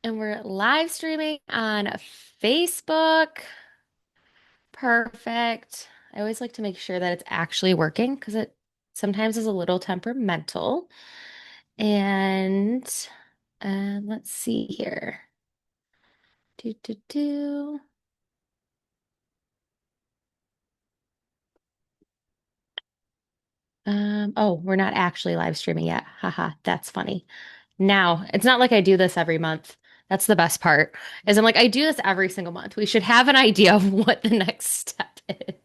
And we're live streaming on Facebook. Perfect. I always like to make sure that it's actually working because it sometimes is a little temperamental. And let's see here. Do, do, do. Oh, we're not actually live streaming yet. Haha, that's funny. Now, it's not like I do this every month. That's the best part, is I'm like, I do this every single month. We should have an idea of what the next step is.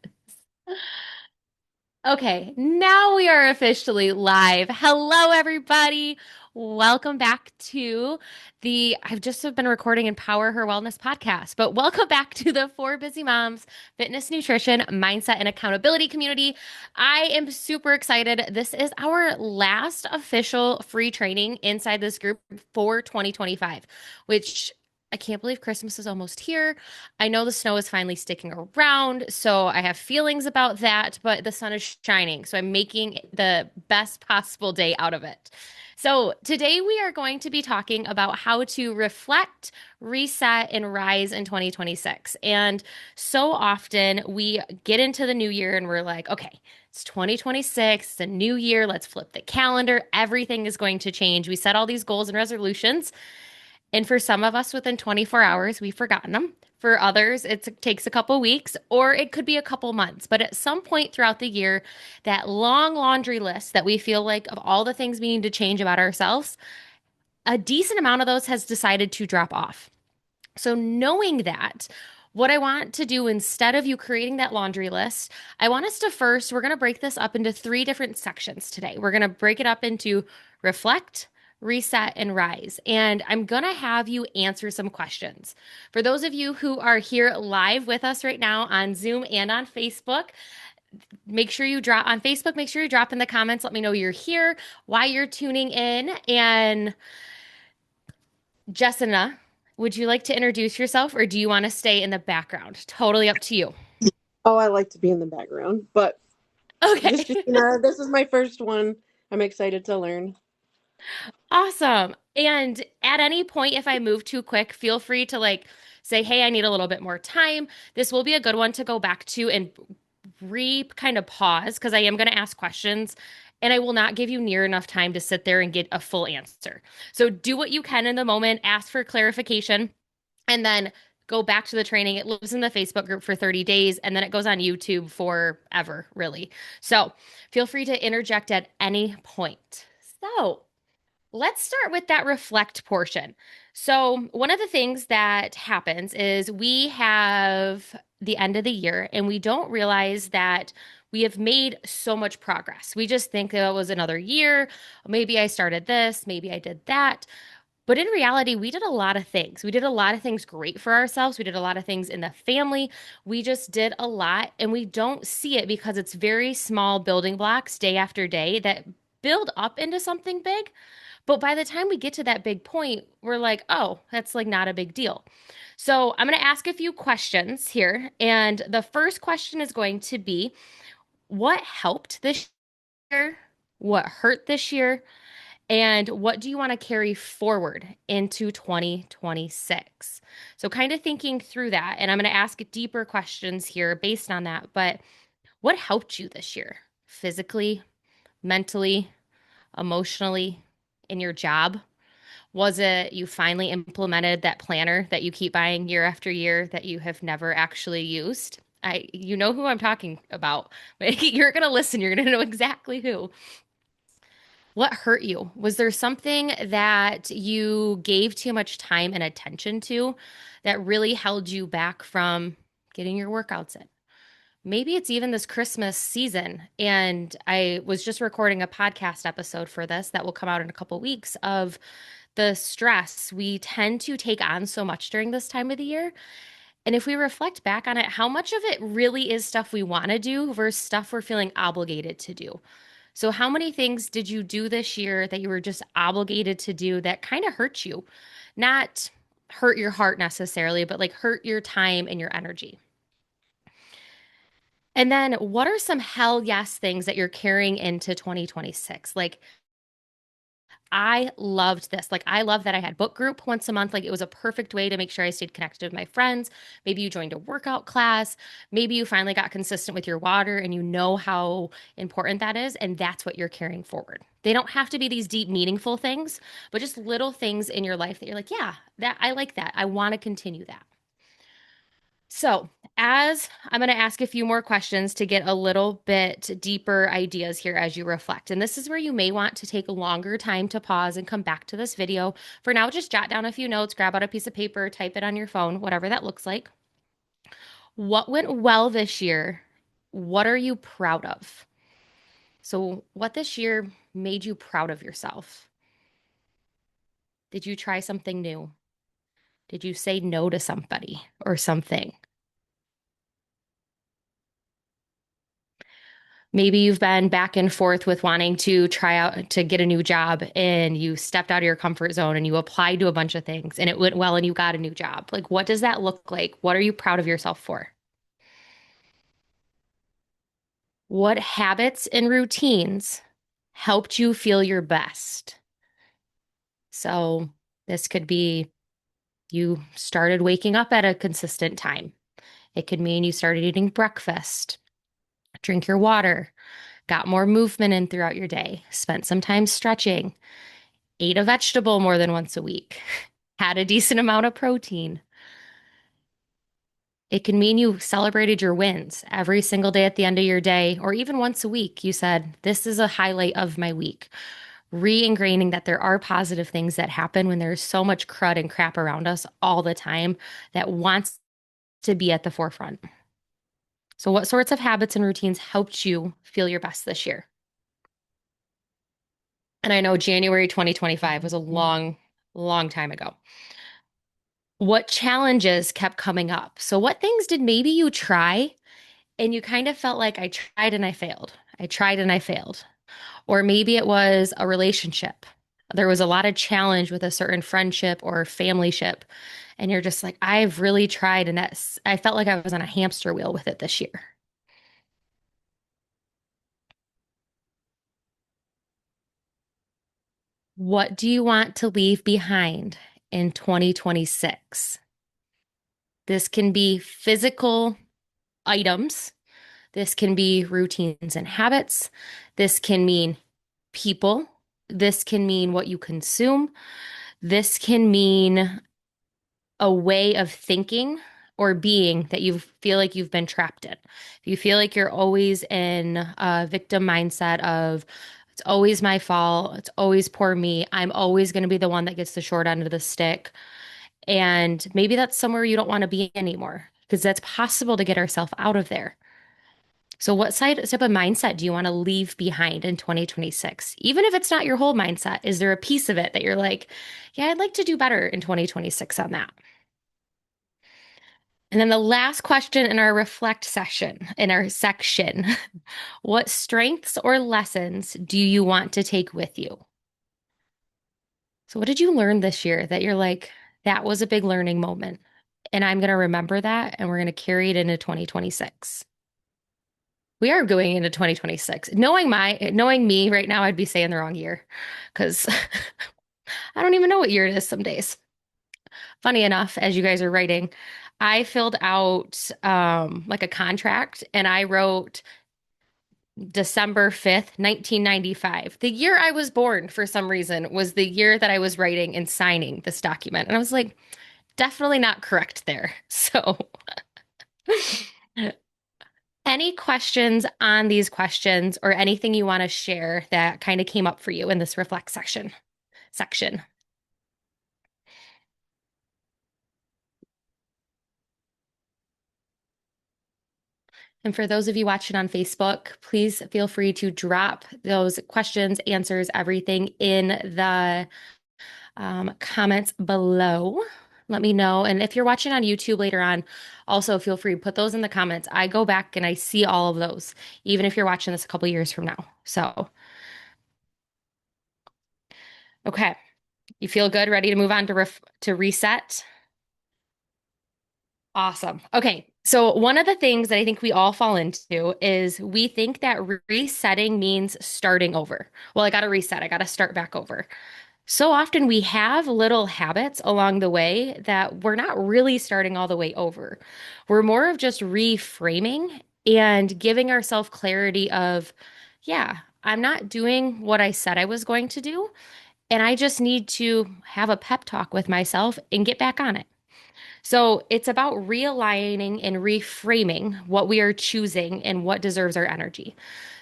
Okay, now we are officially live. Hello, everybody. Welcome back to I've just have been recording Empower Her Wellness podcast, but welcome back to the For Busy Moms Fitness, Nutrition, Mindset, and Accountability community. I am super excited. This is our last official free training inside this group for 2025, which I can't believe Christmas is almost here. I know the snow is finally sticking around, so I have feelings about that, but the sun is shining, so I'm making the best possible day out of it. So, today we are going to be talking about how to reflect, reset, and rise in 2026. And so often we get into the new year and we're like, okay, it's 2026, it's a new year, let's flip the calendar, everything is going to change. We set all these goals and resolutions. And for some of us, within 24 hours, we've forgotten them. For others, it takes a couple weeks or it could be a couple months. But at some point throughout the year, that long laundry list that we feel like of all the things we need to change about ourselves, a decent amount of those has decided to drop off. So, knowing that, what I want to do instead of you creating that laundry list, I want us to first, we're going to break this up into three different sections today. We're going to break it up into reflect, reset, and rise. And I'm going to have you answer some questions. For those of you who are here live with us right now on Zoom and on Facebook, make sure you drop on Facebook, make sure you drop in the comments. Let me know you're here, why you're tuning in. And Jessina, would you like to introduce yourself or do you want to stay in the background? Totally up to you. Oh, I like to be in the background, but this Okay. Justina, this is my first one. I'm excited to learn. Awesome. And at any point, if I move too quick, feel free to say, hey, I need a little bit more time. This will be a good one to go back to and kind of pause because I am going to ask questions and I will not give you near enough time to sit there and get a full answer. So do what you can in the moment, ask for clarification, and then go back to the training. It lives in the Facebook group for 30 days and then it goes on YouTube forever, really. So feel free to interject at any point. So, let's start with that reflect portion. So, one of the things that happens is we have the end of the year and we don't realize that we have made so much progress. We just think that it was another year. Maybe I started this, maybe I did that. But in reality, we did a lot of things. We did a lot of things great for ourselves. We did a lot of things in the family. We just did a lot and we don't see it because it's very small building blocks day after day that build up into something big. But by the time we get to that big point, we're like, oh, that's like not a big deal. So I'm going to ask a few questions here. And the first question is going to be what helped this year? What hurt this year? And what do you want to carry forward into 2026? So, kind of thinking through that. And I'm going to ask deeper questions here based on that. But what helped you this year? Physically, mentally, emotionally, in your job? Was it you finally implemented that planner that you keep buying year after year that you have never actually used? You know who I'm talking about. You're going to listen, you're going to know exactly who. What hurt you? Was there something that you gave too much time and attention to that really held you back from getting your workouts in? Maybe it's even this Christmas season. And I was just recording a podcast episode for this that will come out in a couple weeks of the stress we tend to take on so much during this time of the year. And if we reflect back on it, how much of it really is stuff we want to do versus stuff we're feeling obligated to do? So, how many things did you do this year that you were just obligated to do that kind of hurt you? Not hurt your heart necessarily, but like hurt your time and your energy. And then, what are some hell yes things that you're carrying into 2026? Like, I loved this. Like, I love that I had book group once a month. Like, it was a perfect way to make sure I stayed connected with my friends. Maybe you joined a workout class. Maybe you finally got consistent with your water and you know how important that is. And that's what you're carrying forward. They don't have to be these deep, meaningful things, but just little things in your life that you're like, yeah, that I like that. I want to continue that. So, as I'm going to ask a few more questions to get a little bit deeper ideas here as you reflect. And this is where you may want to take a longer time to pause and come back to this video. For now, just jot down a few notes, grab out a piece of paper, type it on your phone, whatever that looks like. What went well this year? What are you proud of? So, what this year made you proud of yourself? Did you try something new? Did you say no to somebody or something? Maybe you've been back and forth with wanting to try out to get a new job and you stepped out of your comfort zone and you applied to a bunch of things and it went well and you got a new job. Like, what does that look like? What are you proud of yourself for? What habits and routines helped you feel your best? So, this could be you started waking up at a consistent time. It could mean you started eating breakfast, drink your water, got more movement in throughout your day, spent some time stretching, ate a vegetable more than once a week, had a decent amount of protein. It can mean you celebrated your wins every single day at the end of your day, or even once a week. You said, this is a highlight of my week. Re ingraining that there are positive things that happen when there's so much crud and crap around us all the time that wants to be at the forefront. So, what sorts of habits and routines helped you feel your best this year? And I know January 2025 was a long, long time ago. What challenges kept coming up? So, what things did maybe you try and you kind of felt like I tried and I failed? I tried and I failed. Or maybe it was a relationship. There was a lot of challenge with a certain friendship or family ship. And you're just like, I've really tried. And that's, I felt like I was on a hamster wheel with it this year. What do you want to leave behind in 2026? This can be physical items. This can be routines and habits. This can mean people. This can mean what you consume. This can mean a way of thinking or being that you feel like you've been trapped in. If you feel like you're always in a victim mindset of, it's always my fault, it's always poor me, I'm always going to be the one that gets the short end of the stick. And maybe that's somewhere you don't want to be anymore because that's possible to get ourselves out of there. So, what type of mindset do you want to leave behind in 2026? Even if it's not your whole mindset, is there a piece of it that you're like, yeah, I'd like to do better in 2026 on that? And then the last question in our reflect session, in our section, what strengths or lessons do you want to take with you? So, what did you learn this year that you're like, that was a big learning moment? And I'm going to remember that and we're going to carry it into 2026. We are going into 2026. Knowing me right now, I'd be saying the wrong year because I don't even know what year it is some days. Funny enough, as you guys are writing, I filled out like a contract and I wrote December 5th, 1995. The year I was born, for some reason, was the year that I was writing and signing this document. And I was like, definitely not correct there. So, any questions on these questions or anything you want to share that kind of came up for you in this reflect section? And for those of you watching on Facebook, please feel free to drop those questions, answers, everything in the comments below. Let me know. And if you're watching on YouTube later on, also feel free to put those in the comments. I go back and I see all of those, even if you're watching this a couple years from now. So, okay, you feel good, ready to move on to reset? Awesome. Okay, So, one of the things that I think we all fall into is we think that resetting means starting over. Well, I got to reset, I got to start back over. So often we have little habits along the way that we're not really starting all the way over. We're more of just reframing and giving ourselves clarity of, yeah, I'm not doing what I said I was going to do. And I just need to have a pep talk with myself and get back on it. So it's about realigning and reframing what we are choosing and what deserves our energy.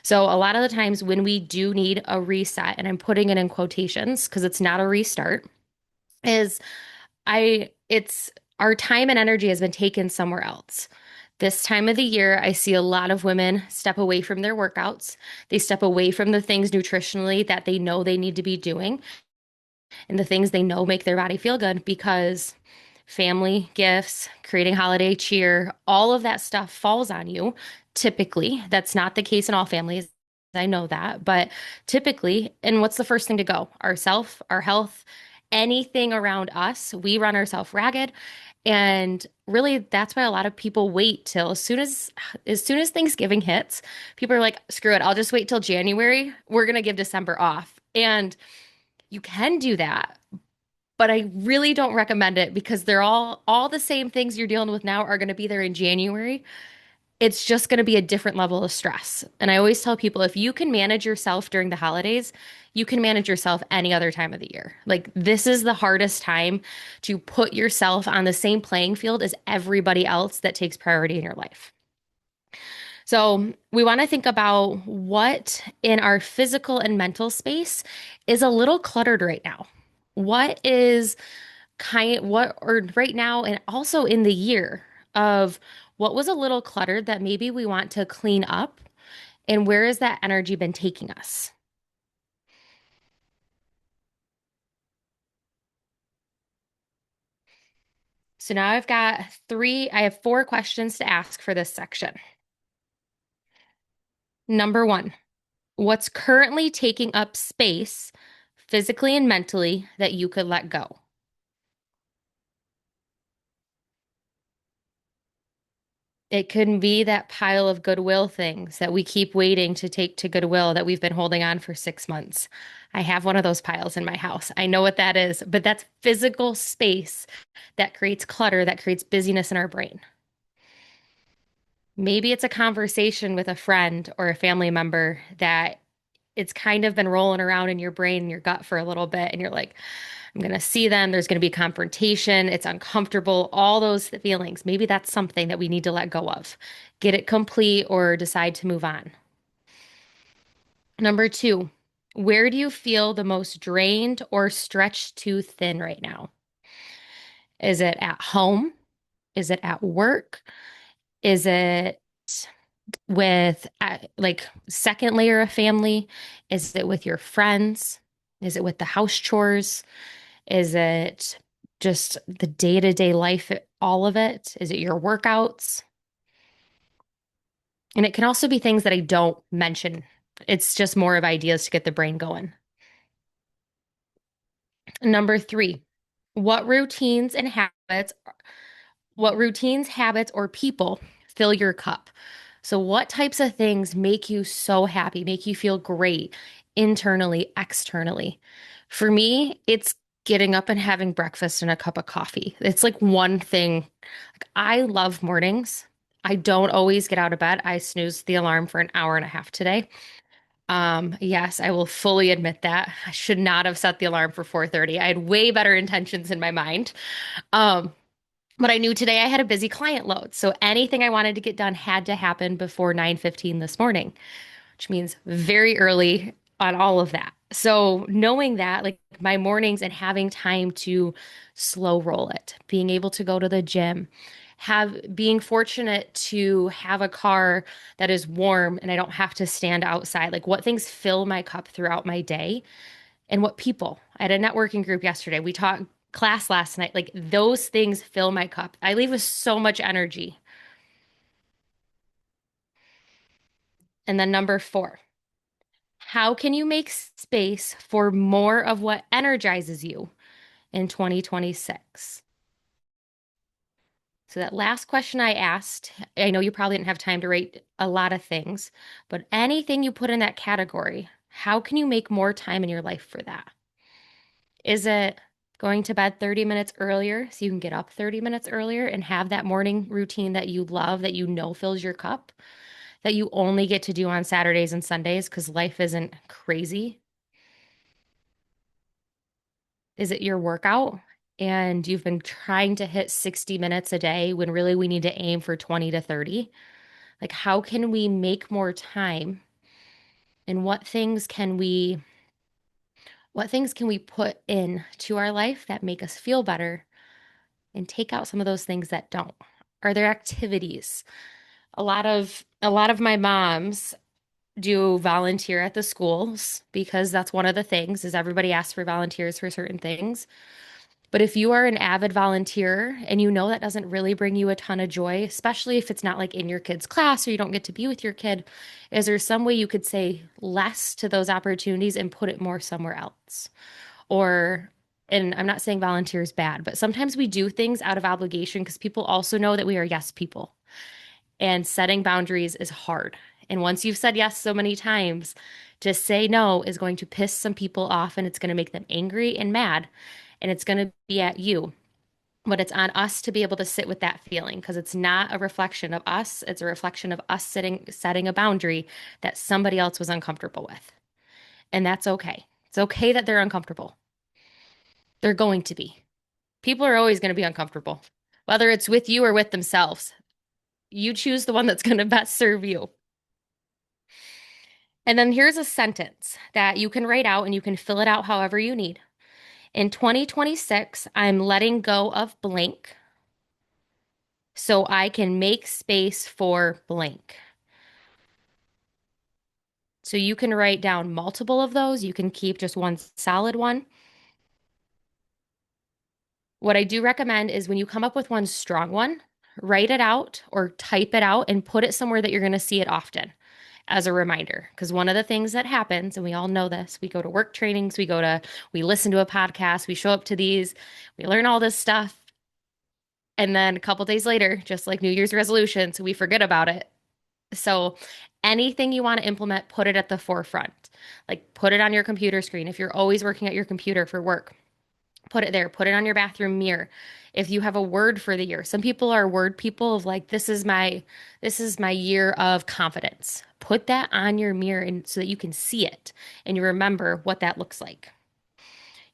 So a lot of the times when we do need a reset, and I'm putting it in quotations because it's not a restart, is it's our time and energy has been taken somewhere else. This time of the year, I see a lot of women step away from their workouts. They step away from the things nutritionally that they know they need to be doing and the things they know make their body feel good because family, gifts, creating holiday cheer, all of that stuff falls on you. Typically, that's not the case in all families. I know that, but typically, and what's the first thing to go? Ourself, our health, anything around us, we run ourselves ragged. And really, that's why a lot of people wait till as soon as Thanksgiving hits, people are like, screw it, I'll just wait till January. We're gonna give December off. And you can do that, but I really don't recommend it because they're all the same things you're dealing with now are going to be there in January. It's just going to be a different level of stress. And I always tell people if you can manage yourself during the holidays, you can manage yourself any other time of the year. Like this is the hardest time to put yourself on the same playing field as everybody else that takes priority in your life. So, we want to think about what in our physical and mental space is a little cluttered right now. What is what or right now and also in the year of what was a little cluttered that maybe we want to clean up and where has that energy been taking us? So now I have four questions to ask for this section. Number one, what's currently taking up space physically and mentally that you could let go? It could be that pile of Goodwill things that we keep waiting to take to Goodwill that we've been holding on for 6 months. I have one of those piles in my house. I know what that is, but that's physical space that creates clutter, that creates busyness in our brain. Maybe it's a conversation with a friend or a family member that it's kind of been rolling around in your brain and your gut for a little bit, and you're like, I'm going to see them. There's going to be confrontation. It's uncomfortable, all those feelings. Maybe that's something that we need to let go of. Get it complete or decide to move on. Number two, where do you feel the most drained or stretched too thin right now? Is it at home? Is it at work? Is it with like second layer of family? Is it with your friends? Is it with the house chores? Is it just the day-to-day life, all of it? Is it your workouts? And it can also be things that I don't mention. It's just more of ideas to get the brain going. Number three, what routines and habits, what routines, habits, or people fill your cup? So, what types of things make you so happy, make you feel great internally, externally? For me, it's getting up and having breakfast and a cup of coffee. It's like one thing. Like, I love mornings. I don't always get out of bed. I snooze the alarm for an hour and a half today. Yes, I will fully admit that. I should not have set the alarm for 4:30. I had way better intentions in my mind. Um, but I knew today I had a busy client load, so anything I wanted to get done had to happen before 9:15 this morning, which means very early on all of that. So knowing that, like my mornings and having time to slow roll it, being able to go to the gym, being fortunate to have a car that is warm and I don't have to stand outside, like what things fill my cup throughout my day and what people. I had a networking group yesterday. We taught class last night. Like those things fill my cup. I leave with so much energy. And then number four, how can you make space for more of what energizes you in 2026? So that last question I asked, I know you probably didn't have time to rate a lot of things, but anything you put in that category, how can you make more time in your life for that? Is it going to bed 30 minutes earlier so you can get up 30 minutes earlier and have that morning routine that you love, that you know fills your cup, that you only get to do on Saturdays and Sundays because life isn't crazy? Is it your workout and you've been trying to hit 60 minutes a day when really we need to aim for 20 to 30? Like, how can we make more time and what things can we put in to our life that make us feel better and take out some of those things that don't? Are there activities? A lot of my moms do volunteer at the schools because that's one of the things is everybody asks for volunteers for certain things. But if you are an avid volunteer and you know that doesn't really bring you a ton of joy, especially if it's not like in your kid's class or you don't get to be with your kid, is there some way you could say less to those opportunities and put it more somewhere else? Or, and I'm not saying volunteer is bad, but sometimes we do things out of obligation because people also know that we are yes people. And setting boundaries is hard. And once you've said yes so many times, to say no is going to piss some people off and it's going to make them angry and mad. And it's going to be at you. But it's on us to be able to sit with that feeling because it's not a reflection of us. It's a reflection of us setting a boundary that somebody else was uncomfortable with. And that's okay. It's okay that they're uncomfortable. They're going to be. People are always going to be uncomfortable, whether it's with you or with themselves. You choose the one that's going to best serve you. And then here's a sentence that you can write out and you can fill it out however you need. In 2026, I'm letting go of blank so I can make space for blank. So you can write down multiple of those. You can keep just one solid one. What I do recommend is when you come up with one strong one, write it out or type it out and put it somewhere that you're going to see it often as a reminder. Because one of the things that happens, and we all know this, we go to work trainings, we listen to a podcast, we show up to these, we learn all this stuff. And then a couple days later, just like New Year's resolutions, we forget about it. So anything you want to implement, put it at the forefront. Like put it on your computer screen. If you're always working at your computer for work, put it there. Put it on your bathroom mirror. If you have a word for the year, some people are word people of like, this is my year of confidence. Put that on your mirror and so that you can see it and you remember what that looks like.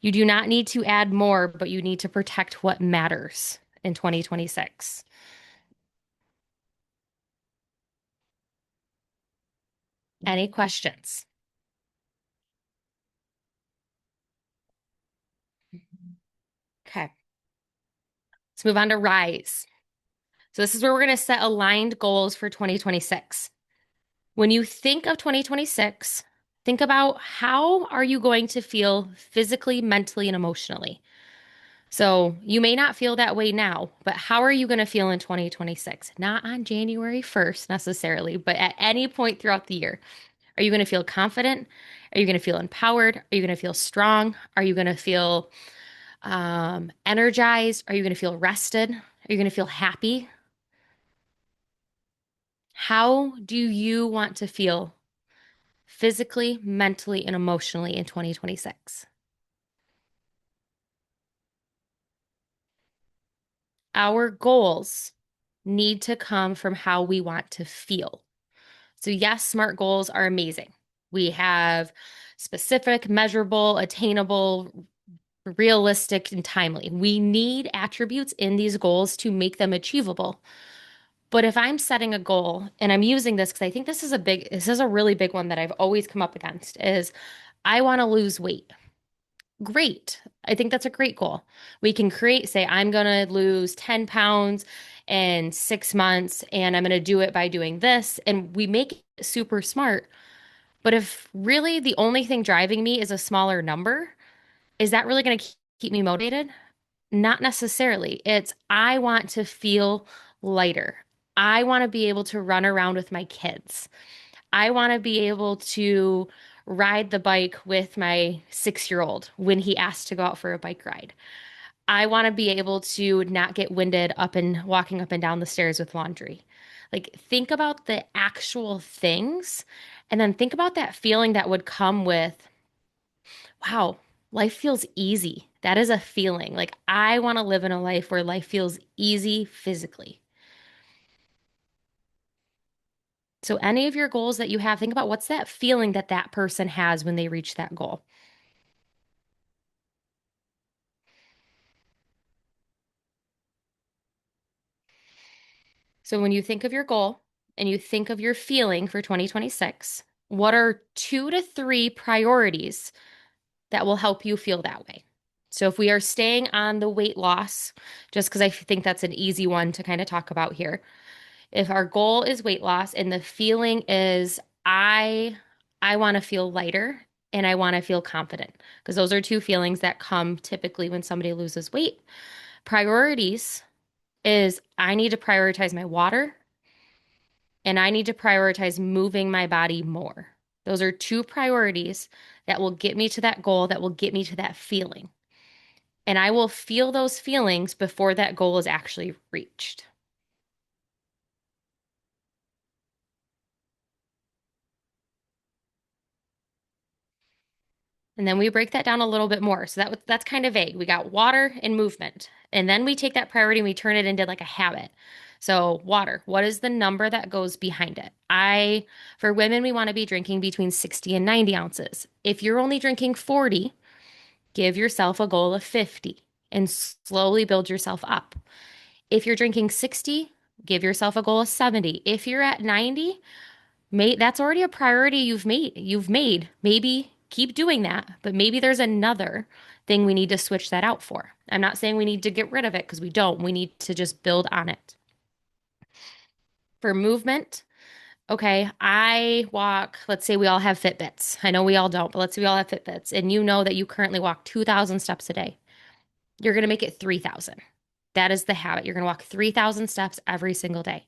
You do not need to add more, but you need to protect what matters in 2026. Any questions? Okay. Let's move on to rise. So this is where we're going to set aligned goals for 2026. When you think of 2026, think about how are you going to feel physically, mentally, and emotionally. So you may not feel that way now, but how are you going to feel in 2026? Not on January 1st necessarily, but at any point throughout the year. Are you going to feel confident? Are you going to feel empowered? Are you going to feel strong? Are you going to feel energized? Are you going to feel rested? Are you going to feel happy? How do you want to feel physically, mentally, and emotionally in 2026? Our goals need to come from how we want to feel. So, yes, SMART goals are amazing. We have specific, measurable, attainable, realistic, and timely. We need attributes in these goals to make them achievable. But if I'm setting a goal, and I'm using this because I think this is a really big one that I've always come up against, is I want to lose weight. Great. I think that's a great goal. We can say, I'm going to lose 10 pounds in 6 months, and I'm going to do it by doing this. And we make it super smart. But if really the only thing driving me is a smaller number, is that really going to keep me motivated? Not necessarily. I want to feel lighter. I want to be able to run around with my kids. I want to be able to ride the bike with my 6-year-old when he asks to go out for a bike ride. I want to be able to not get winded up and walking up and down the stairs with laundry. Like, think about the actual things and then think about that feeling that would come with, wow, life feels easy. That is a feeling. Like, I want to live in a life where life feels easy physically. So, any of your goals that you have, think about what's that feeling that that person has when they reach that goal. So, when you think of your goal and you think of your feeling for 2026, what are 2 to 3 priorities that will help you feel that way? So, if we are staying on the weight loss, just because I think that's an easy one to kind of talk about here, if our goal is weight loss and the feeling is I want to feel lighter and I want to feel confident, because those are two feelings that come typically when somebody loses weight. Priorities is I need to prioritize my water and I need to prioritize moving my body more. Those are 2 priorities that will get me to that goal, that will get me to that feeling. And I will feel those feelings before that goal is actually reached. And then we break that down a little bit more. So that's kind of vague. We got water and movement. And then we take that priority and we turn it into like a habit. So, water, what is the number that goes behind it? For women, we want to be drinking between 60 and 90 ounces. If you're only drinking 40, give yourself a goal of 50 and slowly build yourself up. If you're drinking 60, give yourself a goal of 70. If you're at 90, that's already a priority you've made. Maybe keep doing that, but maybe there's another thing we need to switch that out for. I'm not saying we need to get rid of it because we don't. We need to just build on it. For movement, okay, I walk, let's say we all have Fitbits. I know we all don't, but let's say we all have Fitbits and you know that you currently walk 2,000 steps a day. You're going to make it 3,000. That is the habit. You're going to walk 3,000 steps every single day.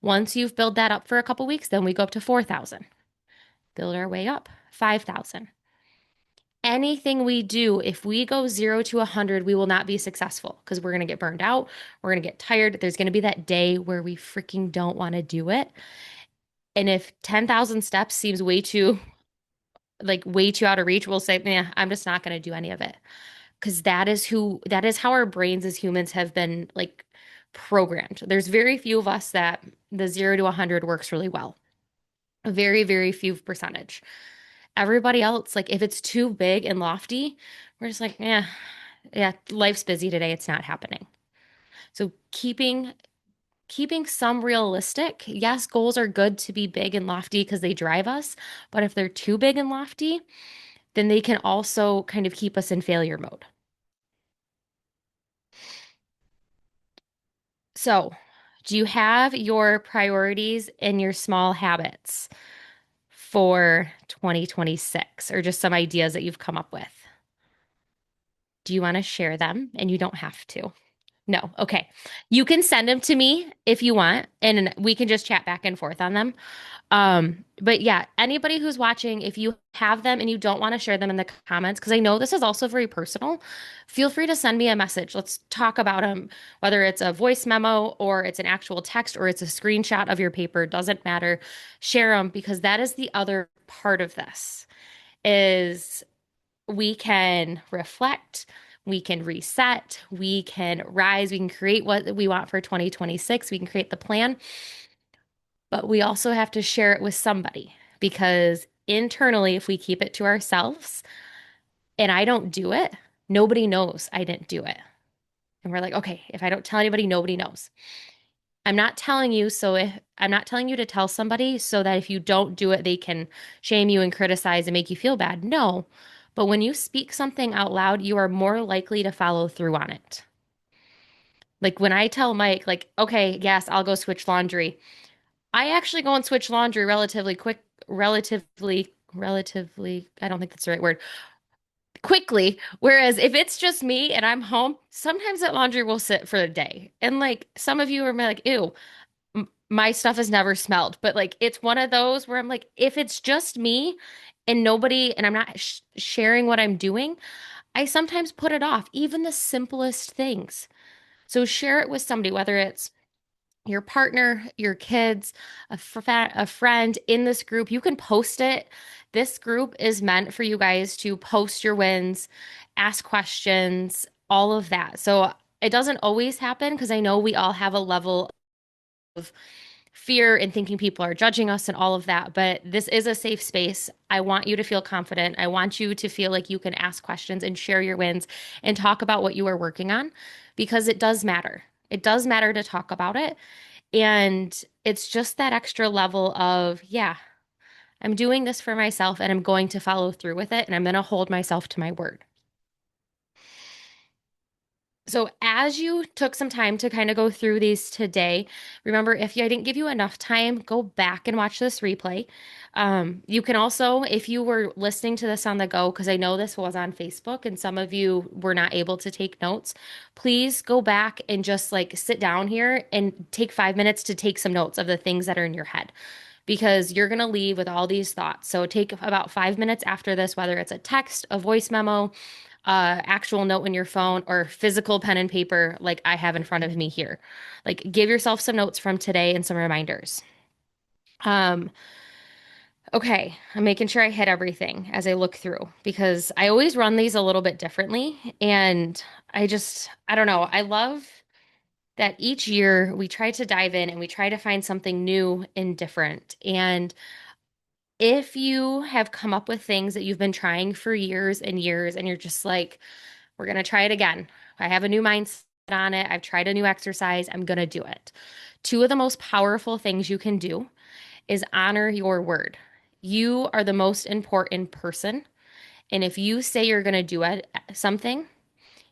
Once you've built that up for a couple weeks, then we go up to 4,000. Build our way up, 5,000. Anything we do, if we go 0 to 100, we will not be successful because we're going to get burned out. We're going to get tired. There's going to be that day where we freaking don't want to do it. And if 10,000 steps seems way too out of reach, we'll say, "Yeah, I'm just not going to do any of it." Because that is how our brains as humans have been like programmed. There's very few of us that the 0 to 100 works really well. A very, very few percentage. Everybody else, like if it's too big and lofty, we're just like, yeah, life's busy today. It's not happening. So keeping some realistic, yes, goals are good to be big and lofty because they drive us, but if they're too big and lofty, then they can also kind of keep us in failure mode. So, do you have your priorities and your small habits for 2026 or just some ideas that you've come up with? Do you want to share them? And you don't have to. No. Okay. You can send them to me if you want, and we can just chat back and forth on them. But yeah, anybody who's watching, if you have them and you don't want to share them in the comments, because I know this is also very personal, feel free to send me a message. Let's talk about them, whether it's a voice memo or it's an actual text or it's a screenshot of your paper, doesn't matter. Share them because that is the other part of this is we can reflect, we can reset, we can rise, we can create what we want for 2026, we can create the plan, but we also have to share it with somebody because internally, if we keep it to ourselves and I don't do it, nobody knows I didn't do it. And we're like, okay, if I don't tell anybody, nobody knows. I'm not telling you to tell somebody so that if you don't do it, they can shame you and criticize and make you feel bad. No. But when you speak something out loud, you are more likely to follow through on it. Like when I tell Mike, like, okay, yes, I'll go switch laundry. I actually go and switch laundry relatively, I don't think that's the right word, quickly. Whereas if it's just me and I'm home, sometimes that laundry will sit for a day. And like some of you are like, ew, my stuff has never smelled, but like it's one of those where I'm like, if it's just me and nobody, and I'm not sharing what I'm doing, I sometimes put it off, even the simplest things. So share it with somebody, whether it's your partner, your kids, a friend in this group. You can post it. This group is meant for you guys to post your wins, ask questions, all of that. So it doesn't always happen because I know we all have a level of fear and thinking people are judging us and all of that. But this is a safe space. I want you to feel confident. I want you to feel like you can ask questions and share your wins and talk about what you are working on because it does matter. It does matter to talk about it. And it's just that extra level of, yeah, I'm doing this for myself and I'm going to follow through with it and I'm going to hold myself to my word. So, as you took some time to kind of go through these today, remember if I didn't give you enough time, go back and watch this replay. You can also, if you were listening to this on the go, because I know this was on Facebook and some of you were not able to take notes, please go back and just like sit down here and take 5 minutes to take some notes of the things that are in your head because you're going to leave with all these thoughts. So, take about 5 minutes after this, whether it's a text, a voice memo, actual note in your phone or physical pen and paper like I have in front of me here. Like give yourself some notes from today and some reminders. Um, okay, I'm making sure I hit everything as I look through because I always run these a little bit differently. And I don't know, I love that each year we try to dive in and we try to find something new and different. And if you have come up with things that you've been trying for years and years and you're just like, we're going to try it again. I have a new mindset on it. I've tried a new exercise. I'm going to do it. Two of the most powerful things you can do is honor your word. You are the most important person. And if you say you're going to do something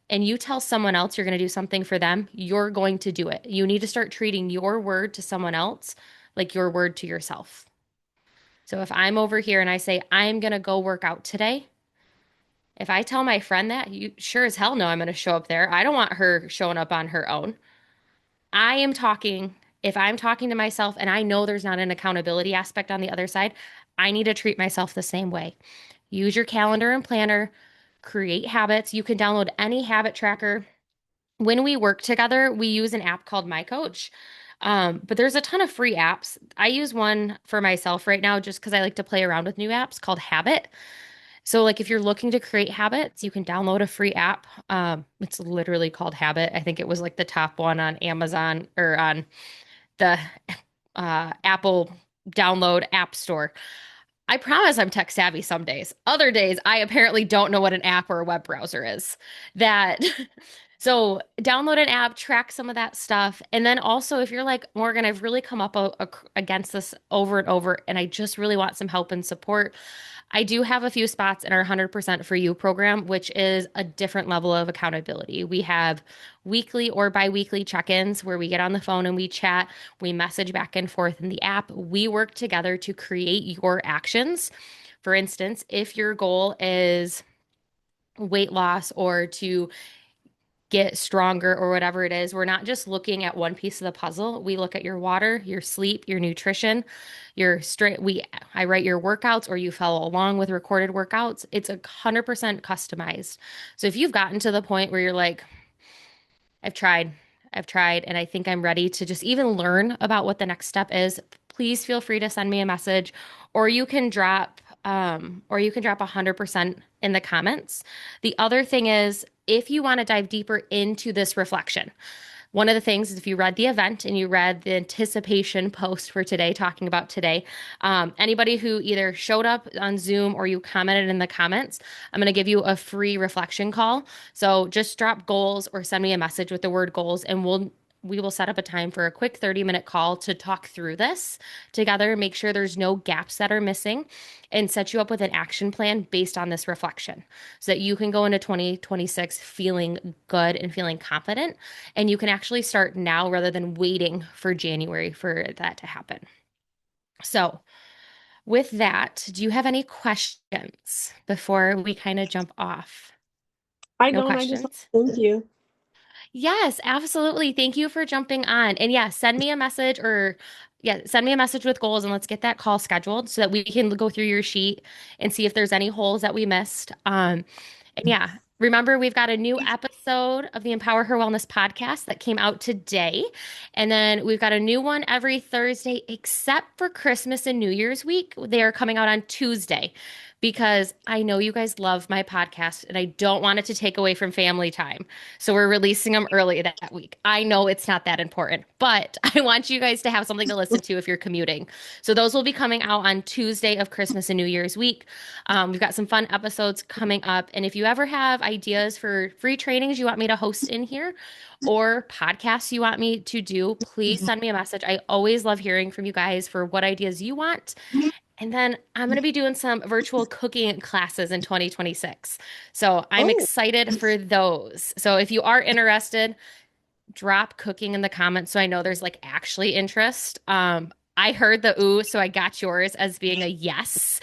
and you tell someone else you're going to do something for them, you're going to do it. You need to start treating your word to someone else like your word to yourself. So if I'm over here and I say, I'm going to go work out today, if I tell my friend that, you sure as hell know I'm going to show up there. I don't want her showing up on her own. I am talking, if I'm talking to myself and I know there's not an accountability aspect on the other side, I need to treat myself the same way. Use your calendar and planner, create habits. You can download any habit tracker. When we work together, we use an app called My Coach. But there's a ton of free apps. I use one for myself right now just because I like to play around with new apps called Habit. So, like, if you're looking to create habits, you can download a free app. It's literally called Habit. I think it was like the top one on Amazon or on the Apple download app store. I promise I'm tech savvy some days. Other days, I apparently don't know what an app or a web browser is. That so download an app, track some of that stuff, and then also if you're like Morgan, I've really come up against this over and over, and I just really want some help and support. I do have a few spots in our 100% for you program, which is a different level of accountability. We have weekly or bi-weekly check-ins where we get on the phone and we chat, we message back and forth in the app. We work together to create your actions. For instance, if your goal is weight loss or to get stronger or whatever it is, we're not just looking at one piece of the puzzle. We look at your water, your sleep, your nutrition, your straight. I write your workouts or you follow along with recorded workouts. It's 100% customized. So if you've gotten to the point where you're like, I've tried. I've tried, and I think I'm ready to just even learn about what the next step is. Please feel free to send me a message, or you can drop 100% in the comments. The other thing is, if you want to dive deeper into this reflection, one of the things is if you read the event and you read the anticipation post for today, talking about today, anybody who either showed up on Zoom or you commented in the comments, I'm going to give you a free reflection call. So just drop goals or send me a message with the word goals, and we will set up a time for a quick 30-minute call to talk through this together, make sure there's no gaps that are missing, and set you up with an action plan based on this reflection so that you can go into 2026 feeling good and feeling confident. And you can actually start now rather than waiting for January for that to happen. So, with that, do you have any questions before we kind of jump off? I No don't. I just questions? thank you. Yes, absolutely. Thank you for jumping on. And yeah, send me a message send me a message with goals and let's get that call scheduled so that we can go through your sheet and see if there's any holes that we missed. And yeah, Remember, we've got a new episode of the Empower Her Wellness podcast that came out today. And then we've got a new one every Thursday, except for Christmas and New Year's week. They are coming out on Tuesday because I know you guys love my podcast and I don't want it to take away from family time. So we're releasing them early that week. I know it's not that important, but I want you guys to have something to listen to if you're commuting. So those will be coming out on Tuesday of Christmas and New Year's week. We've got some fun episodes coming up. And if you ever have ideas for free trainings you want me to host in here or podcasts you want me to do, please send me a message. I always love hearing from you guys for what ideas you want. And then I'm going to be doing some virtual cooking classes in 2026. So I'm Oh, excited for those. So if you are interested, drop cooking in the comments so I know there's like actually interest. I heard the ooh, so I got yours as being a yes.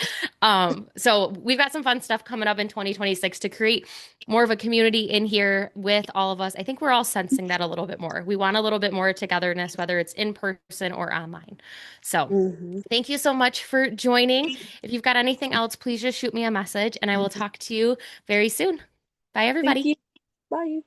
So we've got some fun stuff coming up in 2026 to create more of a community in here with all of us. I think we're all sensing that a little bit more. We want a little bit more togetherness, whether it's in person or online. So hmm. thank you so much for joining. If you've got anything else, please just shoot me a message and I will talk to you very soon. Bye, Thank everybody. you. Bye.